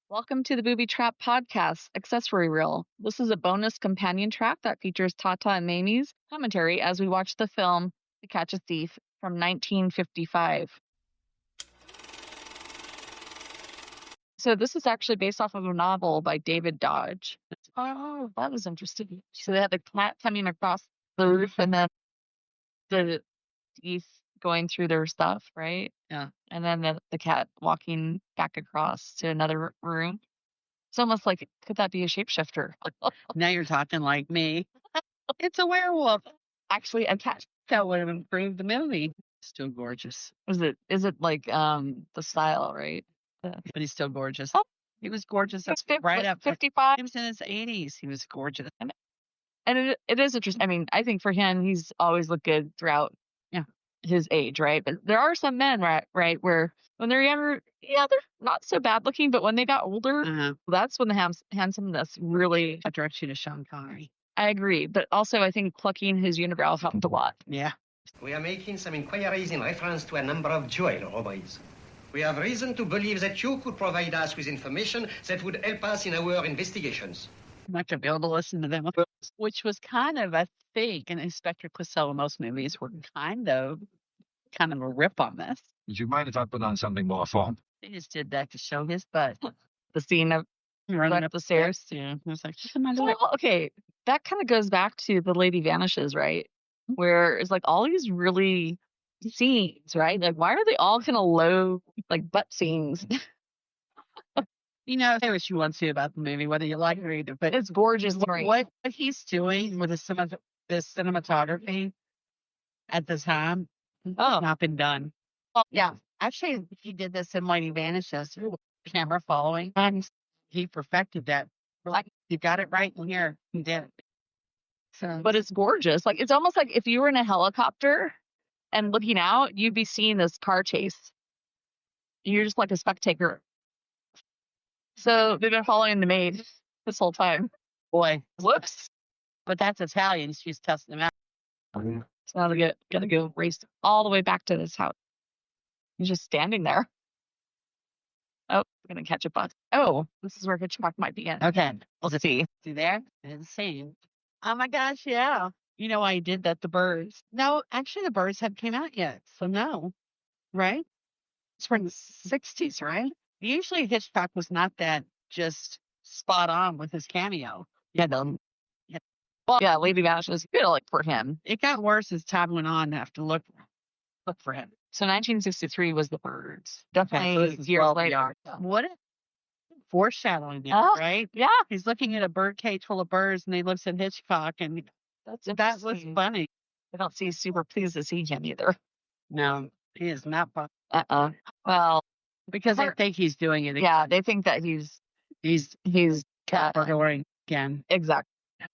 Welcome to the Booby Trap Podcast, Accessory Reel. This is a bonus companion track that features Tata and Mamie's commentary as we watch the film To Catch a Thief from 1955. So this is actually based off of a novel by David Dodge. Oh, that was interesting. So they had the cat coming across the roof and then the thief going through their stuff, right? Yeah. And then the cat walking back across to another room. It's almost like, could that be a shapeshifter? Now you're talking like me. It's a werewolf. Actually, a cat. That would have improved the movie. Still gorgeous. Is it like the style, right? But he's still gorgeous. Oh. He was gorgeous. That's Like right up 55. He was in his 80s. He was gorgeous. And it is interesting. I mean, I think for him, he's always looked good throughout his age, right? But there are some men, right, where when they're younger, they're not so bad looking, but when they got older, that's when the handsomeness really attracts you to Sean Connery. I agree, but also I think plucking his unibrow helped a lot. Yeah. We are making some inquiries in reference to a number of jewel robberies. We have reason to believe that you could provide us with information that would help us in our investigations. I'm not going to be able to listen to them. Which was kind of, I think, in Inspector Clouseau, most movies were kind of a rip on this. Would you mind if I put on something more fun? He just did that to show his butt. The scene of running up the stairs. Yeah. I was like, well, okay, that kind of goes back to The Lady Vanishes, right? Where it's like all these really scenes, right? Like, why are they all kind of low, like butt scenes? Say what you want to about the movie, whether you like it or either, but it's gorgeous. What he's doing with the cinematography at the time, not been done. Well, yeah, actually, he did this in Lady Vanishes, camera following, and he perfected that. Like, you got it right in here. He did it. So, but it's gorgeous. Like, it's almost like if you were in a helicopter and looking out, you'd be seeing this car chase. You're just like a spectator. So they've been following the maid this whole time. Boy, whoops! But that's Italian. She's testing them out. So now they gotta go race all the way back to this house. He's just standing there. Oh, we're gonna catch a bus. Oh, this is where Hitchcock might be in. Okay, let's see. See there? It's the same. Oh my gosh, yeah. You know why he did that? The birds. No, actually, the birds haven't came out yet, so no. Right? It's from the 60s, right? Usually Hitchcock was not that just spot on with his cameo. Well, yeah, Lady Vanishes, like for him. It got worse as time went on to have to look for him. So 1963 was The Birds. Definitely years later. What a foreshadowing there, right? Yeah. He's looking at a bird cage full of birds and he looks at Hitchcock and that was funny. I don't see super pleased to see him either. No, he is not fun. Well, because they think he's doing it again. Yeah, they think that he's burglaring again. Exactly.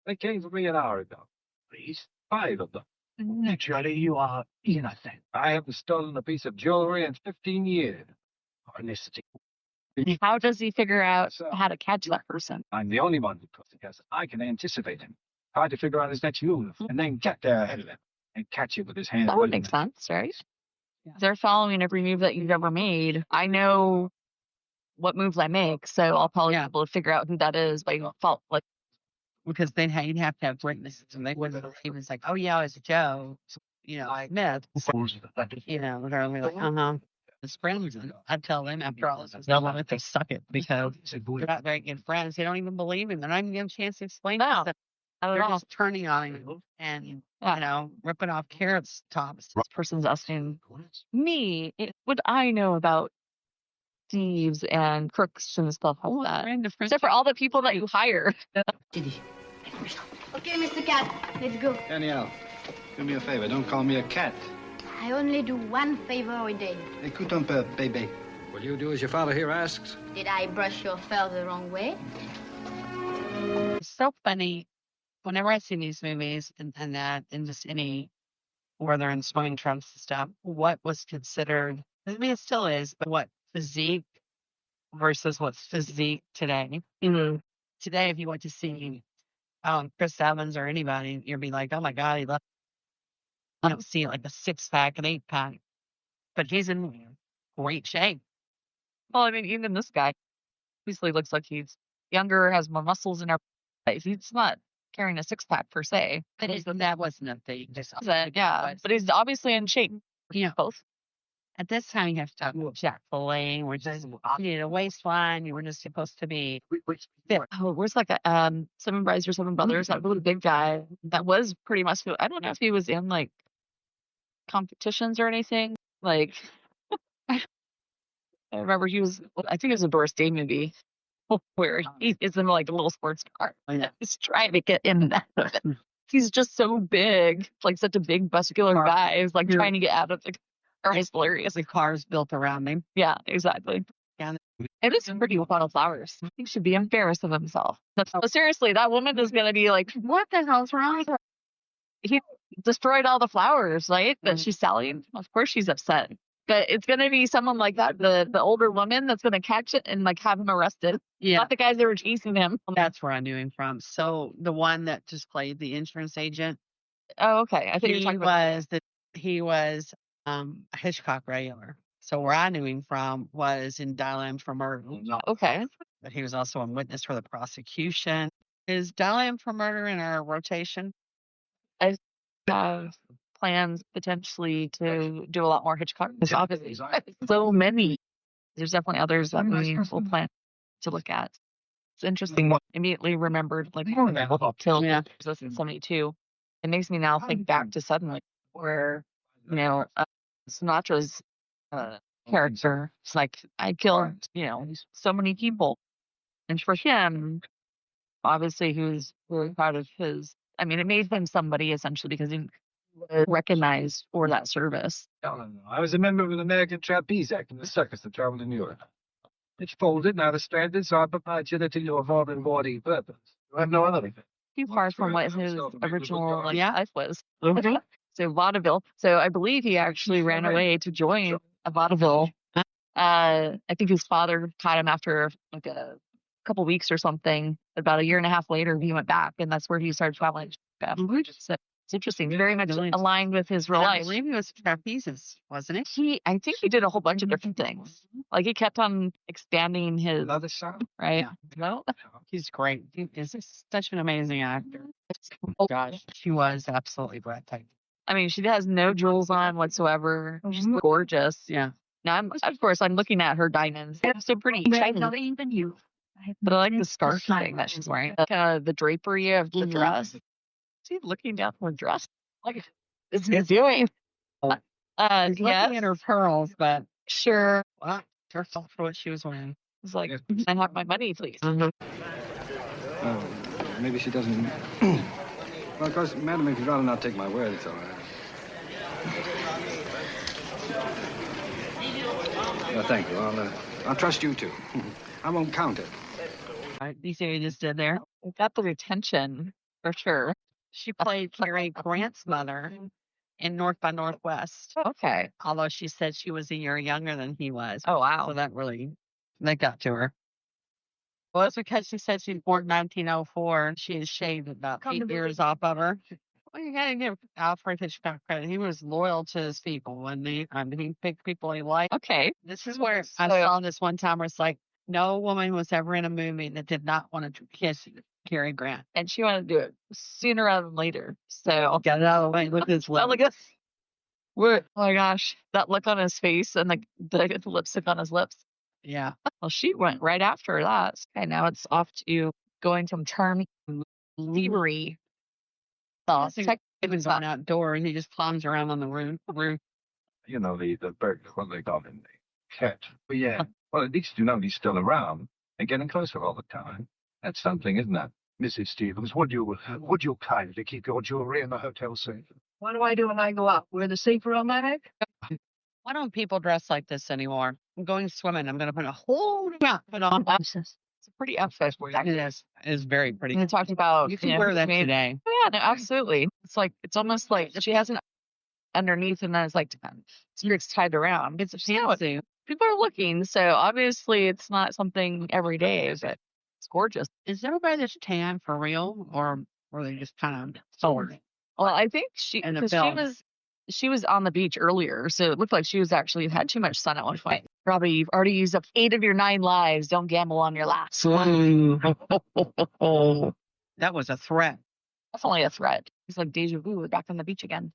They came for me an hour ago. Please, 5 of them. Naturally, you are innocent. I haven't stolen a piece of jewelry in 15 years. Honesty. How does he figure out how to catch that person? I'm the only one who could, because I can anticipate him. Try to figure out his next move, and then get there ahead of him and catch him with his hands. That would make sense, right? Yeah. They're following every move that you've ever made. I know what moves I make, so I'll probably be able to figure out who that is by default. Like, because you'd have to have witnesses, and they wouldn't believe it's like, oh yeah, it's Joe, Smith. They're only like, It's friends. I'd tell them after all this, if they suck it because they're not very good friends. They don't even believe him. They're not even giving a chance to explain it. They're just turning on him and ripping off Carrot's tops. This person's asking me, what I know about thieves and crooks and stuff like that. Except for all the people that you hire. Okay, Mr. Cat, let's go. Danielle, do me a favor. Don't call me a cat. I only do one favor a day. Écoute un peu, bébé. Will you do as your father here asks? Did I brush your fur the wrong way? It's so funny. Whenever I see these movies and just any where they're in swimming trunks and stuff, what was considered, I mean, it still is, but what physique versus what's physique today. Mm-hmm. Today, if you went to see Chris Evans or anybody, you'd be like, oh my God, he left. I don't see like a 6-pack, an 8-pack, but he's in great shape. Well, I mean, even this guy obviously looks like he's younger, has more muscles in our face. He's not carrying a six pack per se. That wasn't a thing. Just Yeah, but he's obviously in shape. Yeah. Both. At this time, you have to talk about Jack-filleting, which is you need a waistline. You were just supposed to be fit. Oh, where's like a Seven Brides or Seven Brothers? That really big guy that was pretty muscular. I don't know if he was in like competitions or anything. Like I remember he was. I think it was a Doris Day movie where he is in like a little sports car. He's trying to get in that. He's just so big, like such a big muscular guy. He's like trying to get out of the car. It's hilarious. The car's built around him. Yeah, exactly. Yeah. It is pretty with bottle flowers. He should be embarrassed of himself. But seriously, that woman is gonna be like, what the hell's wrong with her? He destroyed all the flowers, right? That she's selling. Of course she's upset. But it's gonna be someone like that, the older woman that's gonna catch it and like have him arrested. Yeah. Not the guys that were chasing him. That's where I knew him from. So the one that just played the insurance agent. Oh, okay. I think you're talking about he was a Hitchcock regular. So where I knew him from was in Dial-M for Murder. okay. But he was also a witness for the prosecution. Is Dial-M for Murder in our rotation? I have plans potentially to do a lot more Hitchcock. There's obviously so many. There's definitely others that we will plan to look at. It's interesting. Immediately remembered like Kill in 72. It makes me now think back to suddenly where Sinatra's character. It's like I killed so many people, and for him, obviously, he was really proud of his. I mean, it made him somebody essentially because he was recognized for that service. No. I was a member of an American Trapeze Act in the circus that traveled in Europe. It's folded, now it's stranded, so I provide you to your evolving body purpose. You have no other. Too far from what his original life was. So vaudeville. So I believe he actually ran away to join a vaudeville. I think his father caught him after like a couple weeks or something. About a year and a half later, he went back, and that's where he started traveling. So it's interesting. Very much aligned with his real life. I believe he was trapezist, wasn't he? I think he did a whole bunch of different things. Like he kept on expanding his Another side? right. No, he's great. He is such an amazing actor. Oh gosh, she was absolutely breathtaking. I mean, she has no jewels on whatsoever. She's gorgeous. Yeah. Now, of course, I'm looking at her diamonds. They're so pretty. Not even you. But I like the scarf thing that she's wearing. Kind of the drapery of the dress. Is he looking down her dress? Like, what's he doing? He's looking yes. at her pearls, but Sure. wow, her fault for what she was wearing. It's like, I have my money, please. Oh, maybe she doesn't. Well, of course, madam, if you'd rather not take my word, it's all right. Well, thank you. I'll trust you too. I won't count it. You see what he just did there? We got the retention for sure. She played Cary Grant's mother in North by Northwest. Okay. Although she said she was a year younger than he was. Oh, wow. So that got to her. Well, it's because she said she's born 1904 and she has shaved about 8 years off of her. Well, you gotta give Alfred Hitchcock credit. He was loyal to his people and he picked people he liked. Okay. This is where I saw this one time where it's like, no woman was ever in a movie that did not want to kiss Cary Grant. And she wanted to do it sooner rather than later. So Got it out of the way. Look at his oh, lip. look at what? Oh my gosh, that look on his face and the lipstick on his lips. Yeah. Well, she went right after that. Okay, now it's off to going from charming to levery. I think he was going outdoors and he just climbs around on the roof. You know, the burglar, what they call him, the cat. But yeah, well, at least you know he's still around and getting closer all the time. That's something, isn't it? Mrs. Stevens, would you kindly keep your jewelry in the hotel safe? What do I do when I go out? Wear the safe around my neck? Why don't people dress like this anymore? I'm going swimming. I'm going to put a whole new outfit on. It's a pretty outfit. It is. It is very pretty. And they talked about You can wear that today. Oh, yeah, no, absolutely. It's almost like she has an underneath and then it's like skirts tied around. It's a pantsuit. People are looking, so obviously it's not something every day, but it's gorgeous. Is everybody that's tan for real, or were they just kind of sold? Well, I think she And the because she film. was she was on the beach earlier, so it looked like she was actually had too much sun at one point. Probably you've already used up 8 of your 9 lives. Don't gamble on your last. That was a threat. Definitely a threat. It's like deja vu. We're back on the beach again.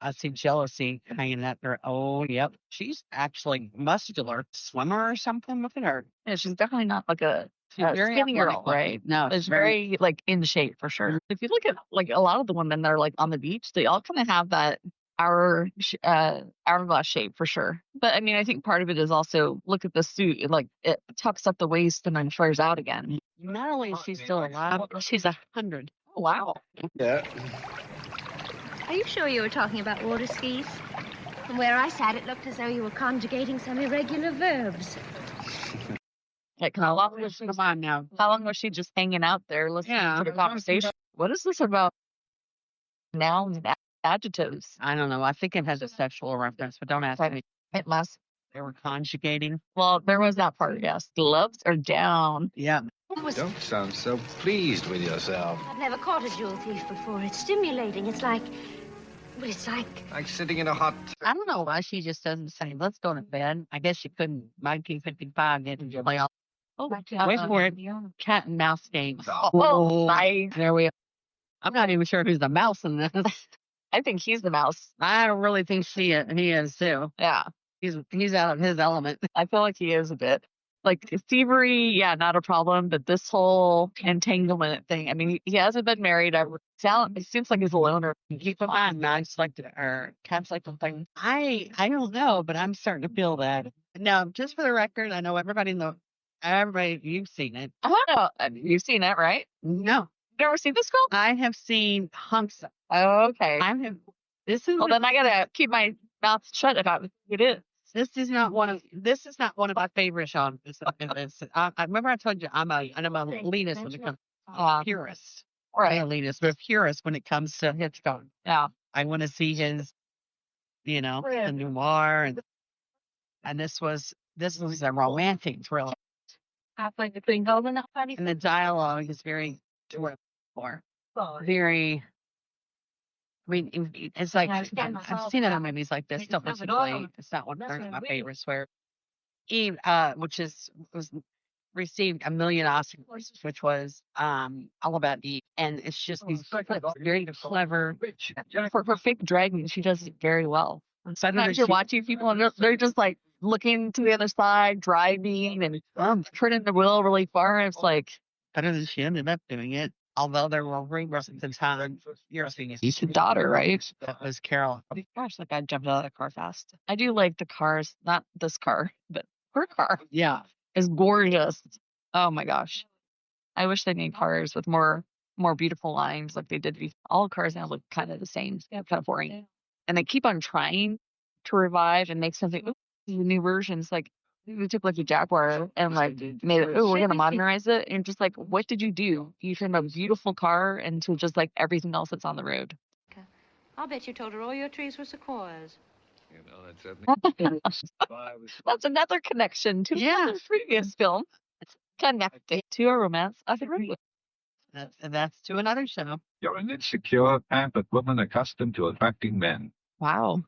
I see jealousy hanging at her. Oh, yep. She's actually muscular swimmer or something. Look at her. Yeah, she's definitely not like a very skinny girl, athletic. right? No, It's very like in shape for sure. If you look at like a lot of the women that are like on the beach, they all kind of have that hourglass shape for sure. But I mean, I think part of it is also look at the suit. It tucks up the waist and then flares out again. Not only is she still alive, she's 100. Oh, wow. Yeah. Are you sure you were talking about water skis? From where I sat, it looked as though you were conjugating some irregular verbs. Like, how long was Come on now. How long was she just hanging out there listening Yeah. to the conversation? What is this about nouns and adjectives? I don't know. I think it has a sexual reference, but don't ask me. It must. They were conjugating. Well, there was that part, yes. Gloves are down. Yeah. Don't sound so pleased with yourself. I've never caught a jewel thief before. It's stimulating. It's like... Well, it's like... Like sitting in a hot... I don't know why she just doesn't say, let's go to bed. I guess she couldn't. 1955 didn't play all. Oh, Wait for it. Cat and mouse games. Oh, nice. There we are. I'm not even sure who's the mouse in this. I think he's the mouse. I don't really think he is too. Yeah. He's out of his element. I feel like he is a bit. Like thievery, yeah, not a problem. But this whole entanglement thing, I mean, he hasn't been married. It seems like he's a loner. Keep in mind, mine's like cats like the thing. I don't know, but I'm starting to feel that. Now, just for the record, I know everybody you've seen it. I don't know. You've seen it, right? No, You ever seen this girl? I have seen hunks of. Oh, okay. This is Well, then I gotta keep my mouth shut about it is. This is not one of my favorite genres. I remember I told you I'm a elitist when it comes purist. Right. I'm elitist, but purist when it comes to Hitchcock. Yeah. I want to see his, the noir, and this was a romantic thriller, Halfway between golden and funny. and the dialogue is very very. I mean, it's like I've seen other movies like this. Don't listen to me. It's not one of my favorites. Where Eve, which was received a million Oscars, which was all about Eve, and it's just these very clever. For fake dragging, she does it very well. Sometimes you're watching people and they're just like looking to the other side, driving and turning the wheel really far. And it's like better than she ended up doing it. Although there were rumors at the time, you're seeing he's the daughter, right? That was Carol. Gosh, that guy jumped out of the car fast. I do like the cars, not this car, but her car Yeah. is gorgeous. Oh my gosh. I wish they made cars with more beautiful lines like they did before. All cars now look kind of the same, kind of boring. And they keep on trying to revive and make something, new versions. Like, we took like a Jaguar and like made it, we're going to modernize it. And just like, what did you do? You turned a beautiful car into just like everything else that's on the road. I'll bet you told her all your trees were sequoias. That's another connection to the previous film. It's connected to a romance of the road. That's to another show. You're an insecure, pampered woman accustomed to attracting men. Wow.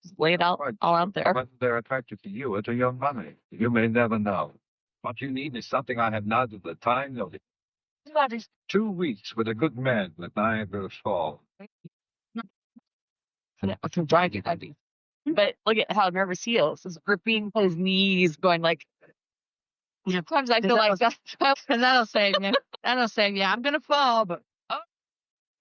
Just lay it out all out there. Whether they're attracted to you or to your money, you may never know. What you need is something I have neither the time nor the... 2 weeks with a good man at Niagara Falls. From driving, that'd be. But look at how nervous he is. He's gripping his knees, going like. Sometimes I feel like that's that'll save you. That'll save you. I'm gonna fall, but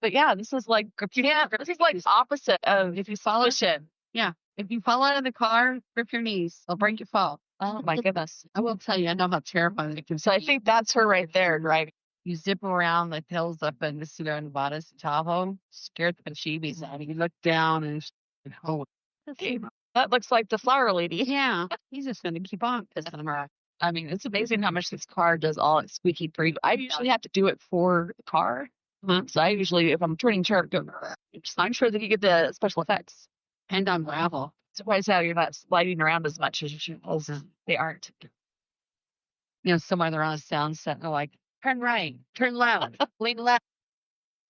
yeah, this is like this is like opposite of if you follow shit. Yeah, if you fall out of the car, grip your knees. They'll break your fall. Oh my goodness! I will tell you, I know how terrifying it can be. So I think that's her right there, right? You zip around the hills up in the Sierra Nevadas, Tahoe, scared the bejeebies out of you. You look down and that looks like the flower lady. Yeah, he's just gonna keep on pissing them off. I mean, it's amazing how much this car does all its squeaky for you. I usually have to do it for the car. So I usually, if I'm turning sharp, I'm sure that you get the special effects. And on gravel. Surprised how you're not sliding around as much as they aren't. Somewhere they're on a sound set and they're like, turn right, turn loud, lean left.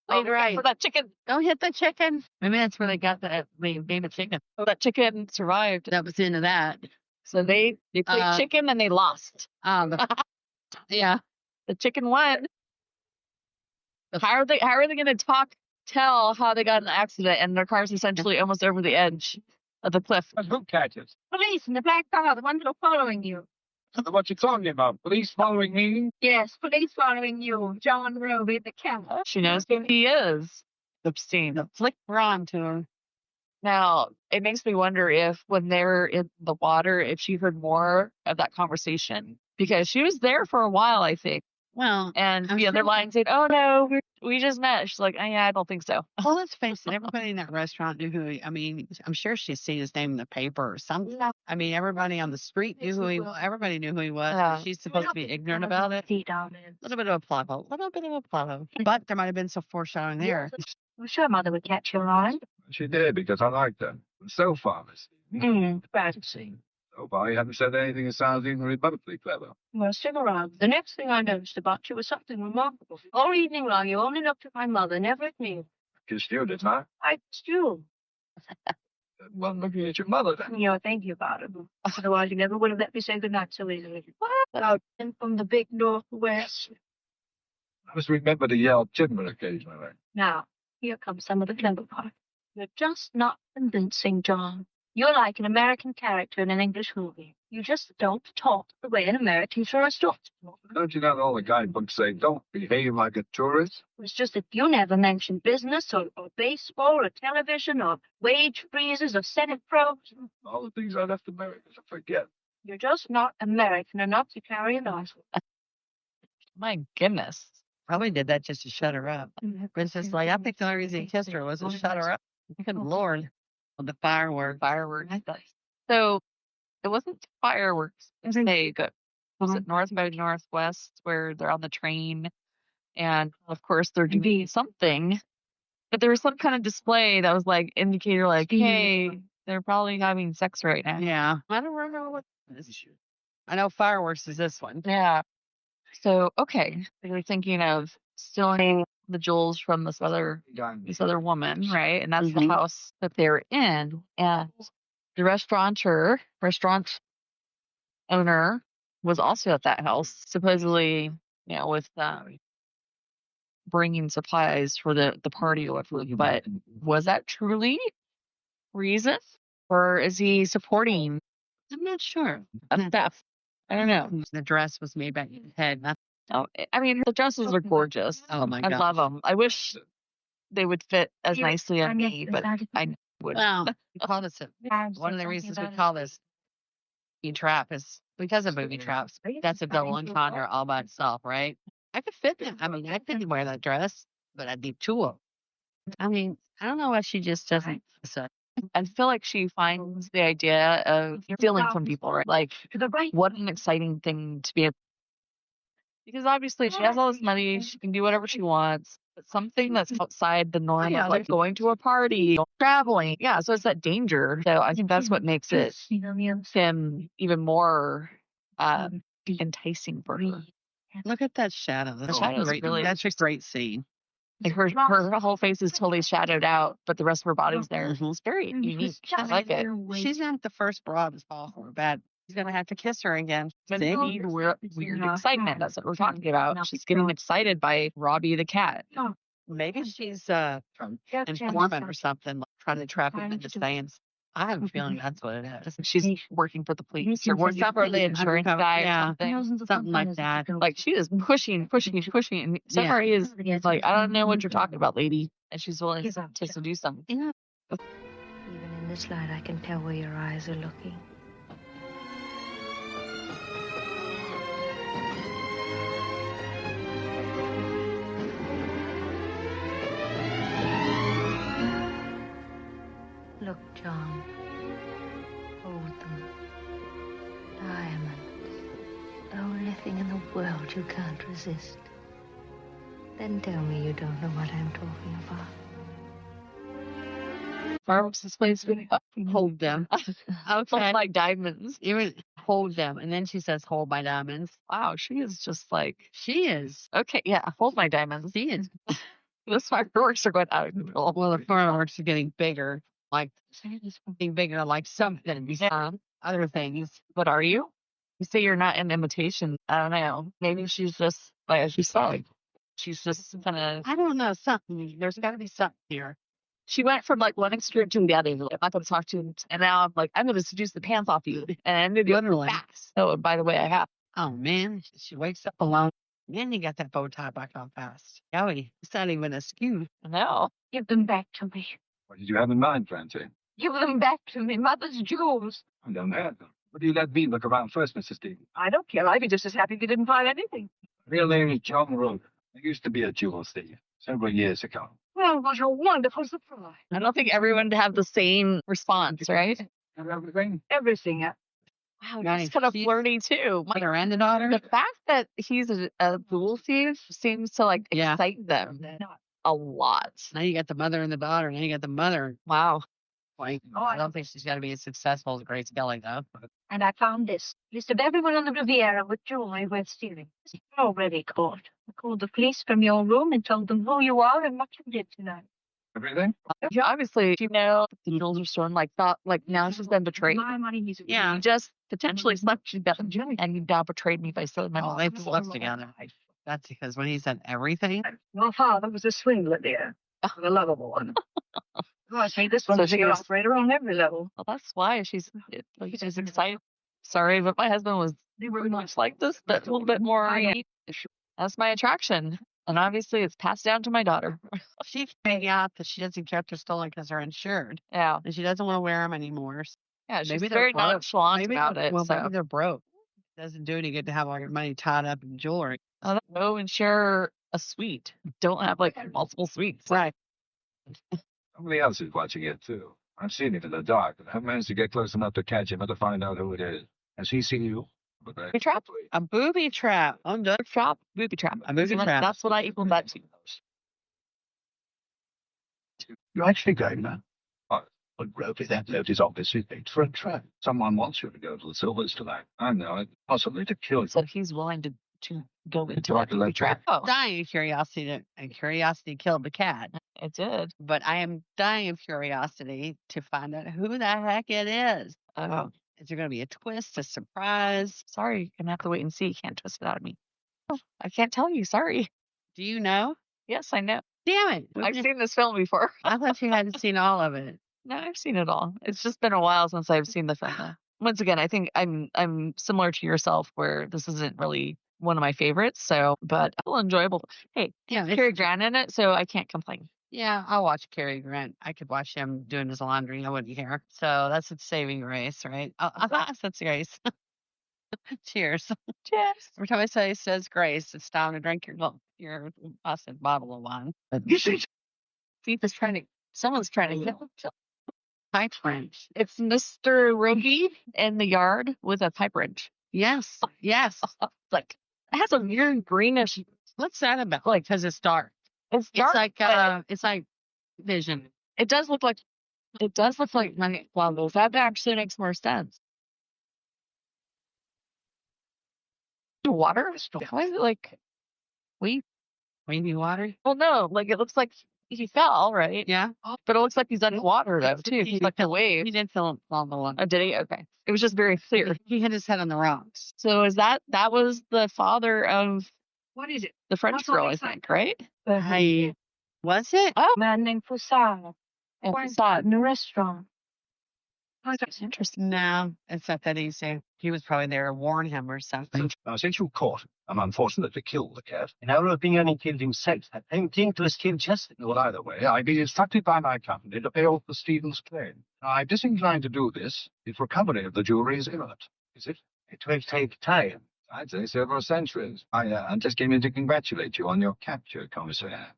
Played right. For that chicken. Don't hit the chicken. Maybe that's where they got that. They made a chicken. Oh, that chicken survived. That was the end of that. So they played chicken and they lost. Yeah. The chicken won. How are they going to tell how they got in an accident and their car's essentially almost over the edge of the cliff? But who catches? Police in the black car, the ones that are following you. What you talking about? Police following me? Yes, police following you. John Roby, the cat. She knows who he is. Obscene. The flick on to her. Now, it makes me wonder if when they're in the water, if she heard more of that conversation. Because she was there for a while, I think. Well, and the other line said, "Oh no, we just met." She's like, "Yeah, I don't think so." Well, let's face it. Everybody in that restaurant knew who he. I mean, I'm sure she's seen his name in the paper or something. I mean, everybody on the street knew who he was. Everybody knew who he was. Yeah. She's supposed to be ignorant about it. A little bit of a plot hole. But there might have been some foreshadowing there. I'm sure Mother would catch your eye. She did, because I liked her. So far, Fancy. so far, you haven't said anything that sounds even remotely clever. Well, stick around. The next thing I noticed about you was something remarkable. All evening long, you only looked at my mother, never at me. Kissed you, didn't I? I kissed you. Well, looking at your mother, then. You're thinking about it. Otherwise, you never would have let me say goodnight so easily. What? And from the big northwest. I must remember to yell Chidman occasionally. Now, here comes some of the clever part. You're just not convincing, John. You're like an American character in an English movie. You just don't talk the way an American tourist talks. Don't you know all the guidebooks say, don't behave like a tourist? It's just that you never mention business or baseball or television or wage freezes or Senate probes. All the things I left America to forget. You're just not American enough to carry an arsenal. My goodness. Probably did that just to shut her up. Princess, like, I think the only reason he kissed her was to shut her up. Good Lord. The fireworks. So it wasn't fireworks. It was was it north by northwest where they're on the train, and of course they're doing something, but there was some kind of display that was like indicator, like, hey, they're probably having sex right now. Yeah. I don't remember what. I know fireworks is this one. Yeah. So okay, they were thinking of stealing the jewels from this other woman, right? And that's the house that they're in. And the restaurant owner was also at that house, supposedly, with bringing supplies for the party or whatever. But was that truly reason, or is he supporting? I'm not sure. Theft. I don't know. The dress was made by his head. Oh, I mean, the dresses are gorgeous. Oh my God. I love them. I wish they would fit as nicely on me, but I would. Well, we call this one of the reasons we call this booby trap is because of booby traps. That's a double entendre all by itself, right? I could fit them. I mean, I couldn't wear that dress, but I'd need two of them. I mean, I don't know why she just doesn't. I feel like she finds the idea of stealing from people, right? Like, what an exciting thing to be able. Because obviously she has all this money, she can do whatever she wants, but something that's outside the norm of like going to a party, traveling. Yeah, so it's that danger. So I think that's what makes it him even more enticing for her. Look at that shadow. That's a great scene. Like her whole face is totally shadowed out, but the rest of her body's there. It's very unique. I like it. She's not the first broad to fall for bad. He's going to have to kiss her again. Weird excitement. That's what we're talking about. She's getting excited by Robbie the cat. Maybe she's informant or something, like, trying to trap him into saying. I have a feeling that's what it is. She's working for the police or working for the insurance guy or something like that. Like, she is pushing. And so far he is like, I don't know what you're talking about, lady. And she's willing to seduce him. Even in this light, I can tell where your eyes are looking. Look, John. Hold them. Diamonds. The only thing in the world you can't resist. Then tell me you don't know what I'm talking about. Fireworks displays hold them. Okay. Like diamonds. Even hold them. And then she says, hold my diamonds. Wow, she is just like. She is. Okay, yeah, hold my diamonds. She is. The fireworks are going out of control. Well, the fireworks are getting bigger. Like, it's getting bigger, like something. Other things. But are you? You say you're not an imitation. I don't know. Maybe she's just, like she said, she's just kind of. I don't know. Something. There's got to be something here. She went from like one extreme to the other. Like, I'm not going to talk to you. And now I'm like, I'm going to seduce the pants off you. And I knew Literally. fast. Oh, by the way, I have. Oh, man. She wakes up alone. Then you got that bow tie back on fast. Yowie, it's not even askew. No. Give them back to me. What did you have in mind, Francie? Give them back to me. Mother's jewels. I don't have them. What do you let me look around first, Mrs. Stevens? I don't care. I'd be just as happy if you didn't find anything. Real name is John Road. I used to be a jewel thief several years ago. Well, what a wonderful surprise. I don't think everyone would have the same response, right? And everything? Everything. Wow, Nice. he's kind of flirty too. Mother and the daughter. The fact that he's a jewel thief seems to like Yeah. excite them a lot. Now you got the mother and the daughter. Now you got the mother. Wow. Like, I don't think she's going to be as successful as Grace Kelly, though. And I found this list of everyone on the Riviera with jewelry worth stealing. It's already caught. I called the police from your room and told them who you are and what you did tonight. Everything? Yeah, obviously, you know, the jewels are stolen. Like, thought, like now she's been betrayed. My money needs Yeah, you just potentially slept together, and you now betrayed me by stealing my Oh, money. they slept together. That's because when he said everything. Your father was a swindler, dear. A lovable one. Oh, I say this one's So a she sheer was- operator on every level. Well, that's why she's excited. Sorry, but my husband was very much like this, but a little bit more. That's my attraction, and obviously, it's passed down to my daughter. She figured out that she doesn't care if they're stolen because they're insured. Yeah, And she doesn't want to wear them anymore. yeah, she's Maybe they're very broke. nonchalant about it. Well, so. maybe they're broke. It doesn't do any good to have all your money tied up in jewelry. Go and share a suite. Don't have like multiple suites. Right. Somebody else is watching it, too. I've seen it in the dark, but I haven't managed to get close enough to catch him or to find out who it is. Has he seen you? Booby trap? A booby trap. I'm done. Trap? Booby trap. A booby So trap. That's what I equal that to. You're actually going now? Oh, but Grovey, that note is obviously made for a trap. Someone wants you to go to the Silvers tonight. I know it. Possibly to kill you. So he's willing to go into Like that a booby trap. Oh, Dying of curiosity, and curiosity killed the cat. it did. But I am dying of curiosity to find out who the heck it is. Oh, Is there going to be a twist, a surprise? sorry. You're gonna have to wait and see. You can't twist it out of me. Oh, I can't tell you. Sorry. Do you know? Yes, I know. Damn it. I've seen this film before. I thought you hadn't seen all of it. No, I've seen it all. It's just been a while since I've seen the film. Once again, I think I'm similar to yourself, where this isn't really one of my favorites. So, but still enjoyable. Hey, Yeah, Cary Grant in it, so I can't complain. yeah, I'll watch Cary Grant. I could watch him doing his laundry. I wouldn't care. So that's a saving grace, right? I thought that's grace. Cheers. Cheers. Every time I say says grace, it's time to drink your busted bottle of wine. Thief is someone's trying to kill him. Pipe wrench. It's Mr. Rogie in the yard with a pipe wrench. Yes. Yes. Like, it has a weird greenish, What's that about? Like, because it's dark. it's dark. It's like vision. It does look like money. Well, that actually makes more sense. Water? Why is it like Wavy water. well no, like it looks like he fell, right? Yeah. But it looks like he's underwater though too. He's like a wave. He did fall on the one. Oh, did he? Okay. It was just very clear. He hit his head on the rocks. So is that was the father of What is it? the French What's girl, on I his think, right? Was it? Oh, A man named Foussard. and Went saw it. in a restaurant. That's interesting. No, it's not that easy. He was probably there to warn him or something. Now, since you caught him, and unfortunately killed the cat, In our opinion, he killed himself. I don't think it was killed justice. well, either way, I've been instructed by my company to pay off the Stevens claim. Now, I'm disinclined to do this if recovery of the jewelry is imminent. Is it? It will take time. I'd say several centuries. I just came in to congratulate you on your capture, Commissaire.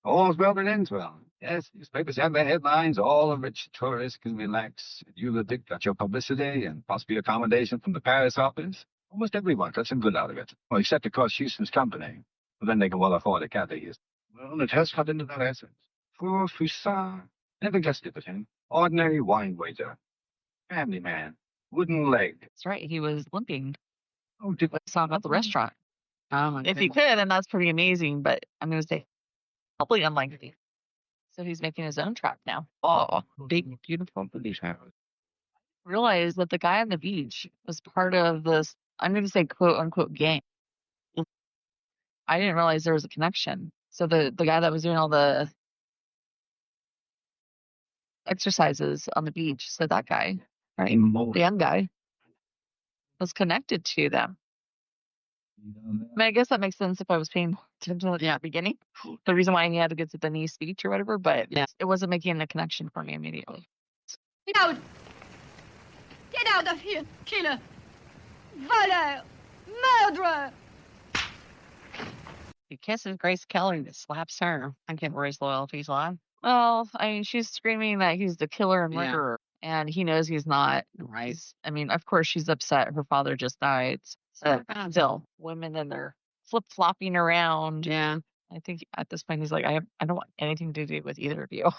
All's well that ends well. Yes, newspapers have their headlines. All the rich tourists can relax. You, the dick, got your publicity and possibly accommodation from the Paris office. Almost everyone got some good out of it. Well, except, of course, Houston's company. But then they can well afford a cat they use. Well, it has cut into their assets. Poor Foussard. Never guessed it with him. Ordinary wine waiter. Family man. Wooden leg. That's right. He was limping. Oh, did I saw him at the restaurant. Oh my If he could, and that's pretty amazing. But I'm going to say Probably unlikely. So he's making his own trap now. Oh, Big, beautiful booty trap. realized that the guy on the beach was part of this, I'm going to say quote unquote gang. I didn't realize there was a connection. So the guy that was doing all the exercises on the beach, so that guy, right? The young guy was connected to them. I mean, I guess that makes sense if I was paying more attention at the beginning. The reason why he had to get to the knee speech or whatever, but it wasn't making a connection for me immediately. Get out! Get out of here, killer! Voleur! Murderer! He kisses Grace Kelly that slaps her. I get where his loyalty's on. Well, I mean, she's screaming that he's the killer and murderer, and he knows he's not. Right. I mean, of course she's upset. Her father just died. So still, women and they're flip-flopping around. Yeah. I think at this point he's like, I don't want anything to do with either of you.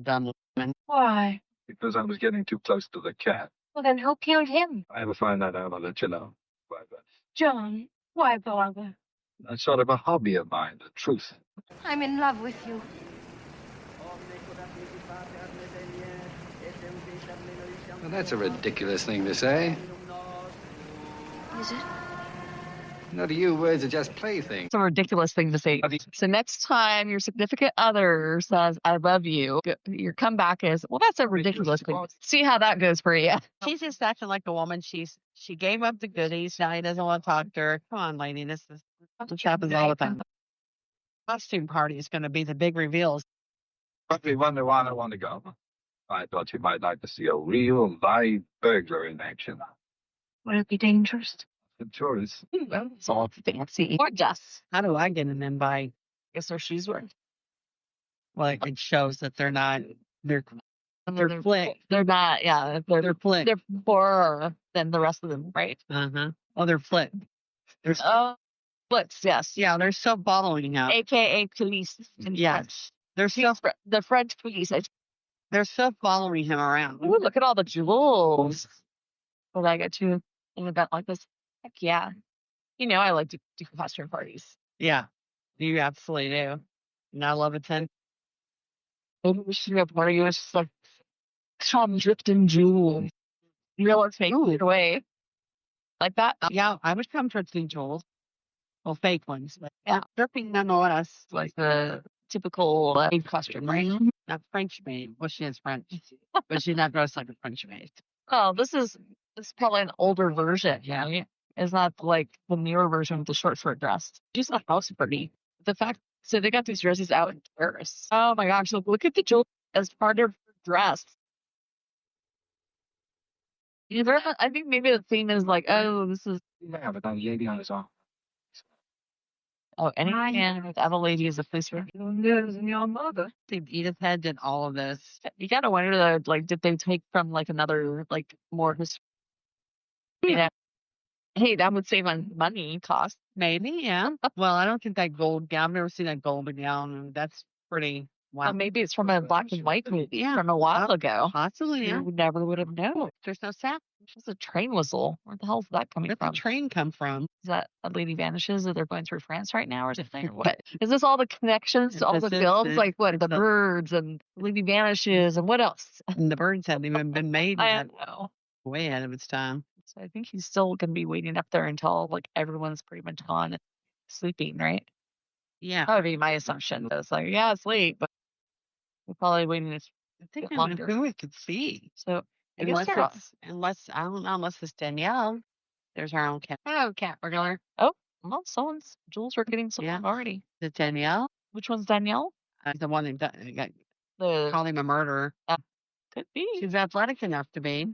Dumb woman. Why? Because I was getting too close to the cat. Well, then who killed him? I ever find that out, I'll let you know. John, why bother? That's sort of a hobby of mine, the truth. I'm in love with you. Well, that's a ridiculous thing to say. Is it? No, to you, words are just playthings. It's a ridiculous thing to say. So next time your significant other says, I love you, your comeback is, well, that's a ridiculous thing. See how that goes for you. She's just acting like a woman. She gave up the goodies. Now he doesn't want to talk to her. Come on, lady. This happens all the time. Costume party is going to be the big reveals. Probably wonder why I want to go. I thought you might like to see a real live burglar in action. Would it be dangerous? The tourists. Well, it's all fancy. Gorgeous. How do I get an invite? Guess their shoes were. Well, it shows that they're not. They're flick. They're not. Yeah, They're flick. They're poorer than the rest of them, right? Oh, they're flick. They're flicks. Yes. Yeah, they're still following him. AKA police. Yes, they're still the French police. They're still following him around. Ooh, look at all the jewels. Would I get to an event like this? Heck yeah. You know I like to do costume parties. Yeah, you absolutely do. And I love it. Maybe we should do a party with just like some drifting jewels. You know what's making it away? Like that? Yeah, I would come drifting jewels. Well, fake ones. But yeah, dripping nonetheless. Like the typical maid costume, right? Not French maid. Well, she is French. But she's not dressed like a French maid. Oh, this is probably an older version, yeah. It's not like the newer version with the short dress. She's a house party. The fact, so they got these dresses out in Paris. Oh my gosh, look at the jewelry as part of her dress. I think maybe the theme is like, oh, this is. Yeah, but that lady on his arm. Oh, any man without a lady is a police officer. Your mother. Edith Head did all of this. You gotta wonder though, like, did they take from like another, like, more history? You know, hey, that would save on money cost. Maybe, yeah. Well, I don't think that gold gown. I've never seen that golden gown. And that's pretty. Wow. Well, maybe it's from a black and white movie from a while ago. Possibly, yeah. You never would have known. There's no sound. It's a train whistle. Where the hell is that coming Where'd from? the train come from? Is that a lady vanishes or they're going through France right now or something? Or what? Is this all the connections to all the films? Like what? The birds and lady vanishes and what else? And the birds hadn't even been made yet. I know. Way ahead of its time. So I think he's still going to be waiting up there until like everyone's pretty much gone and sleeping, right? Yeah. That would be my assumption. It's like, yeah, it's late, but we're probably waiting I think longer. who we could see. So I Unless guess I don't know, unless it's Danielle. There's our own cat. oh, cat regular. Oh, well, someone's Jules. We're getting someone already. Is it Danielle? Which one's Danielle? The one that got The called him a murderer. could be. She's athletic enough to be.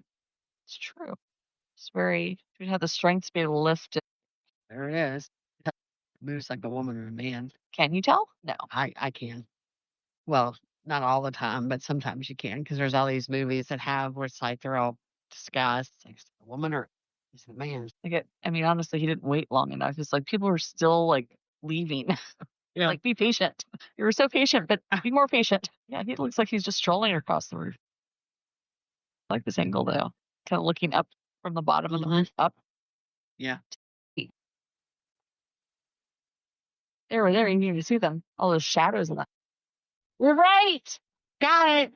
It's true. It's very. She had the strength to be able to lift it. There it is. Moves like a woman or a man. Can you tell? No. I can. Well, not all the time, but sometimes you can, because there's all these movies that have where it's like they're all disguised. Like, is it a woman or is it a man? I mean, honestly, he didn't wait long enough. It's like people are still like leaving. Yeah. Like, be patient. You were so patient, but be more patient. Yeah, he looks like he's just strolling across the roof. I like this angle though, kind of looking up from the bottom of the roof up. Yeah. They were there. You didn't even see them. All those shadows in that. We're right. Got it.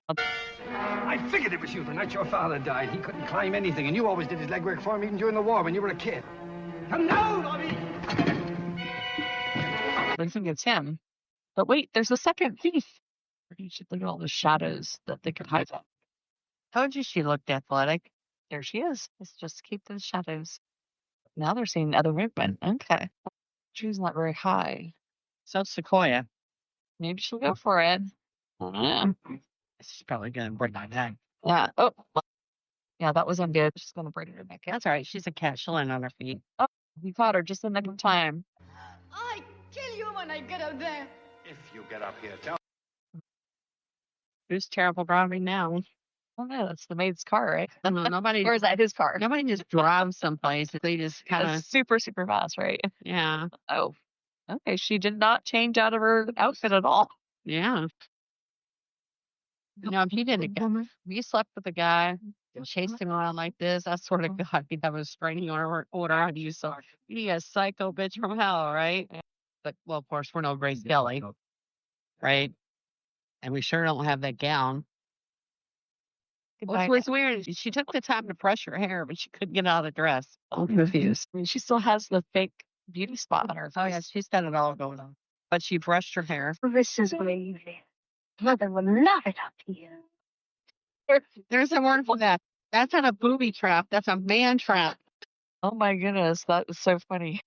I figured it was you the night your father died. He couldn't climb anything, and you always did his legwork for him even during the war when you were a kid. Come now, Bobby! I think it's him. But wait, there's a second thief. You should look at all the shadows that they could hide from. Told you she looked athletic. There she is. Let's just keep those shadows. Now they're seeing other movement. Okay. Tree's not very high. So Sequoia. Maybe she'll go for it. I don't know. She's probably going to break my neck. Yeah. Oh. Yeah, that wasn't good. She's going to break her neck. That's all right. She's a cat. She'll land on her feet. Oh, we caught her just in the nick of time. I kill you when I get out there. If you get up here, tell Who's terrible driving now? Oh, no, that's the maid's car, right? Nobody. Or is that his car? Nobody just drives someplace. They just kind of super, super fast, right? Yeah. Oh. Okay, she did not change out of her outfit at all. Yeah. No, if he did it, if you slept with a guy, chased him around like this, I swear to God, he'd have a restraining order on you. So you'd be a psycho bitch from hell, right? But, well, of course, we're no Grace Kelly, right? And we sure don't have that gown. Which was weird. She took the time to brush her hair, but she couldn't get out of the dress. I'm confused. I mean, she still has the fake beauty spot on her face. Oh, yeah, she's got it all going on. But she brushed her hair. This is gravy. Mother will love it up here. There's a word for that. That's not a booby trap. That's a man trap. Oh, my goodness. That was so funny.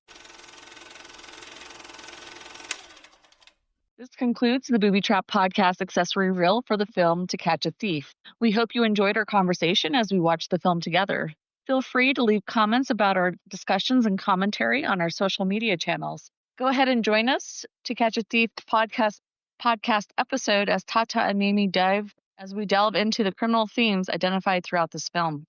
This concludes the Booby Trap Podcast accessory reel for the film To Catch a Thief. We hope you enjoyed our conversation as we watched the film together. Feel free to leave comments about our discussions and commentary on our social media channels. Go ahead and join us to Catch a Thief podcast episode as Tata and Mamie delve into the criminal themes identified throughout this film.